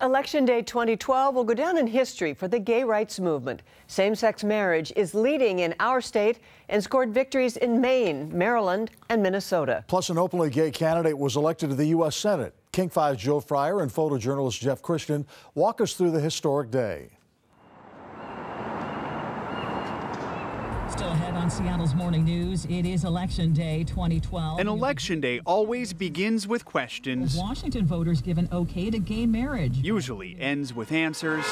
Election Day 2012 will go down in history for the gay rights movement. Same-sex marriage is leading in our state and scored victories in Maine, Maryland, and Minnesota. Plus, an openly gay candidate was elected to the U.S. Senate. King 5's Joe Fryer and photojournalist Jeff Christian walk us through the historic day. Still ahead on Seattle's Morning News, it is Election Day 2012. An election day always begins with questions. Washington voters give an okay to gay marriage. Usually ends with answers.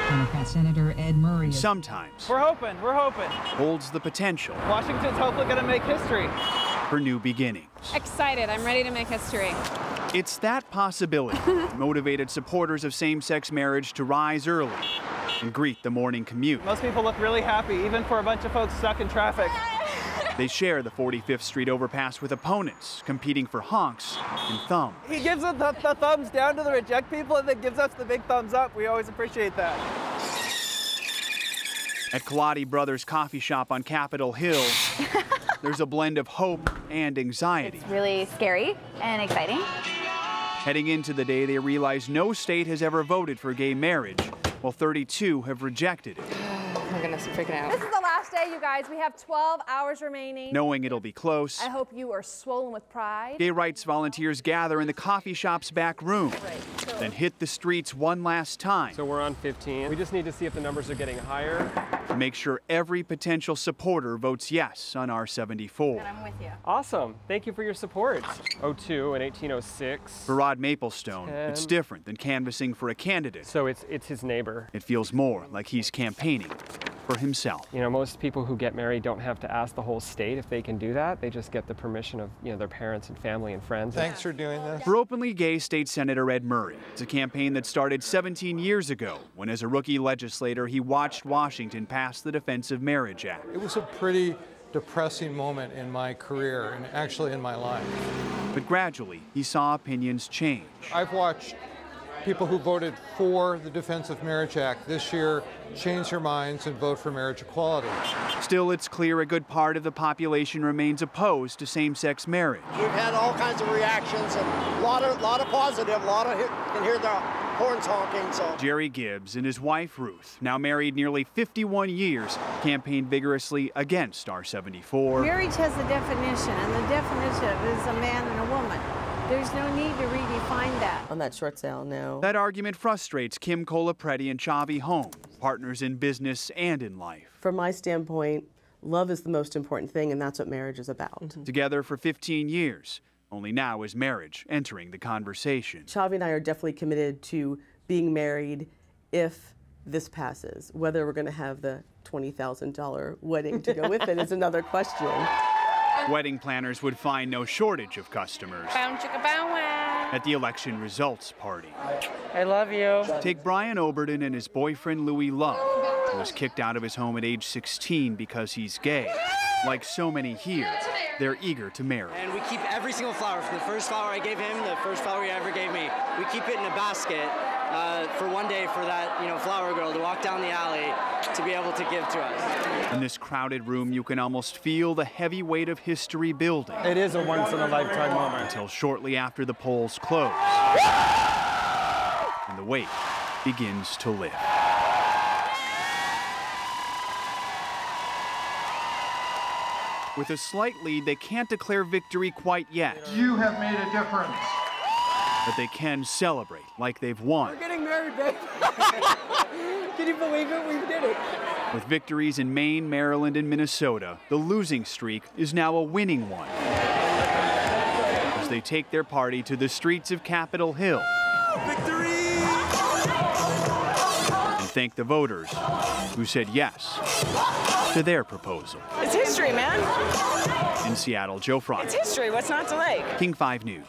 Democrat Senator Ed Murray. Sometimes. We're hoping. Holds the potential. Washington's hopefully going to make history. For new beginnings. Excited. I'm ready to make history. It's that possibility that motivated supporters of same-sex marriage to rise early and greet the morning commute. Most people look really happy, even for a bunch of folks stuck in traffic. They share the 45th Street overpass with opponents, competing for honks and thumbs. He gives us the thumbs down to the reject people and then gives us the big thumbs up. We always appreciate that. At Kaladi Brothers Coffee Shop on Capitol Hill, there's a blend of hope and anxiety. It's really scary and exciting. Heading into the day, they realize no state has ever voted for gay marriage, while 32 have rejected it. Oh my goodness, I'm freaking out. This is the last day, you guys. We have 12 hours remaining. Knowing it'll be close, I hope you are swollen with pride. gay rights volunteers gather in the coffee shop's back room, then hit the streets one last time. So we're on 15. We just need to see if the numbers are getting higher. To make sure every potential supporter votes yes on R74. And I'm with you. Awesome. Thank you for your support. 02 and 1806. For Rod Maplestone, it's different than canvassing for a candidate. So it's his neighbor. It feels more like he's campaigning for himself. You know, most people who get married don't have to ask the whole state if they can do that. They just get the permission of, their parents and family and friends. Thanks for doing this. For openly gay State Senator Ed Murray, it's a campaign that started 17 years ago when, as a rookie legislator, he watched Washington pass the Defense of Marriage Act. It was a pretty depressing moment in my career and actually in my life. But gradually, he saw opinions change. I've watched people who voted for the Defense of Marriage Act this year change their minds and vote for marriage equality. Still, it's clear a good part of the population remains opposed to same-sex marriage. We've had all kinds of reactions and a lot of positive, you can hear the horns honking. So. Jerry Gibbs and his wife Ruth, now married nearly 51 years, campaigned vigorously against R74. Marriage has a definition, and the definition is a man and a woman. There's no need to redefine that. On that short sale, no. That argument frustrates Kim Colapreti and Chavi Holmes, partners in business and in life. From my standpoint, love is the most important thing, and that's what marriage is about. Together for 15 years. Only now is marriage entering the conversation. Chavi and I are definitely committed to being married if this passes. Whether we're going to have the $20,000 wedding to go with it is another question. Wedding planners would find no shortage of customers at the election results party. I love you. Take Brian Oberton and his boyfriend Louis Love, who was kicked out of his home at age 16 because he's gay. Like so many here, they're eager to marry. And we keep every single flower, from the first flower I gave him, the first flower he ever gave me, we keep it in a basket for one day for that flower girl to walk down the alley to be able to give to us. In this crowded room, you can almost feel the heavy weight of history building. It is a once-in-a-lifetime moment. Until shortly after the polls close, and the wait begins to lift. With a slight lead, they can't declare victory quite yet. You have made a difference. But they can celebrate like they've won. We're getting married, babe. Can you believe it? We did it. With victories in Maine, Maryland, and Minnesota, the losing streak is now a winning one. As they take their party to the streets of Capitol Hill. Victory! And thank the voters who said yes to their proposal. It's history, man. In Seattle, Joe Fryer. It's history. What's not to like? King 5 News.